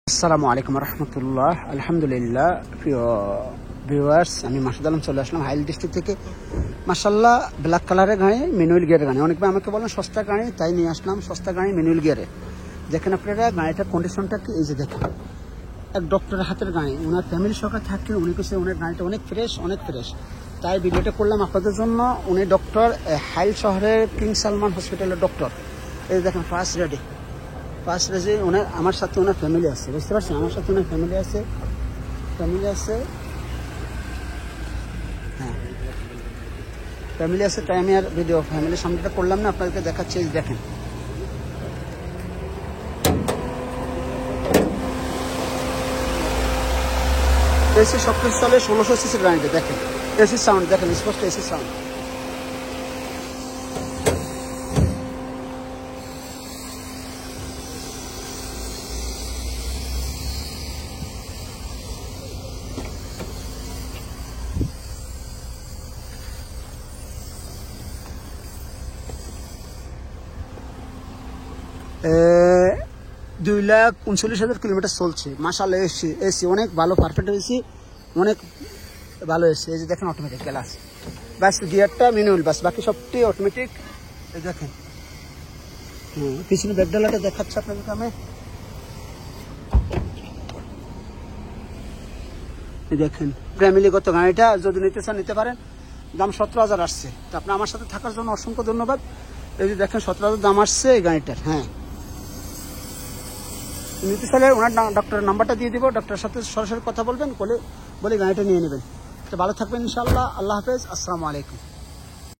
আসসালামু আলাইকুম রহমতুল্লাহ। আলহামদুলিল্লাহ। প্রিয় ভিউয়ার্স, আমি মাসুদ আলম চলে আসলাম হাইল ডিস্ট্রিক্ট থেকে। মাশাল্লাহ, ব্ল্যাক কালারের গাড়ি, ম্যানুয়াল গিয়ারের গাড়ি। অনেকবার আমাকে বলেন সস্তা গাড়ি, তাই নিয়ে আসলাম সস্তা গাড়ি ম্যানুয়াল গিয়ারে। দেখেন আপনারা গাড়িটার কন্ডিশনটা কি, এই যে দেখেন এক ডক্টরের হাতের গাড়ি, ওনার ফ্যামিলি সরকার থাকেন, উনি কাছে ওনার গাড়িটা অনেক ফ্রেশ অনেক ফ্রেশ। তাই ভিডিওটা করলাম আপনাদের জন্য। উনি ডক্টর হাইল শহরের কিং সালমান হসপিটালের ডক্টর। এই দেখেন ফার্স্ট রেডি ওনার, আমার সাথে ওনার ফ্যামিলি আছে, বুঝতে পারছেন? আমার সাথে ওনার ফ্যামিলি আছে হ্যাঁ, ফ্যামিলি আছে। তাই আমি আর ভিডিও ফ্যামিলির সামনেটা করলাম না, আপনাদেরকে দেখাচ্ছি। দেখেন এসি সব কিছু চলে, 1600 সিসির গাড়িটা। দেখেন এসি সাউন্ড, দেখেন স্পষ্ট এসি সাউন্ড। আহ, 2,39,000 কিলোমিটার চলছে। মাশাআল্লাহ, এসি অনেক ভালো, পারফেক্ট এসি, অনেক ভালো এসি। এই যে দেখেন অটোমেটিক গ্লাস, বাস গিয়ারটা ম্যানুয়াল, বাস বাকি সবটি অটোমেটিক। এই দেখেন পিছনে ব্যাকডালাটা দেখাচ্ছে আপনাদেরকে আমি। এই দেখেন ফ্যামিলিগত গাড়িটা যদি নিতে চান নিতে পারেন। দাম 17,000 আসছে। তো আপনি আমার সাথে থাকার জন্য অসংখ্য ধন্যবাদ। এই যে দেখেন 17,000 দাম আসছে এই গাড়িটার। হ্যাঁ, নিতে চাইলে ওনার ডক্টরের নাম্বারটা দিয়ে দিব, ডক্টরের সাথে সরাসরি কথা বলবেন, বলে গাড়িটা নিয়ে নেবেন। তো ভালো থাকবেন ইনশাআল্লাহ। আল্লাহ হাফেজ, আসসালামু আলাইকুম।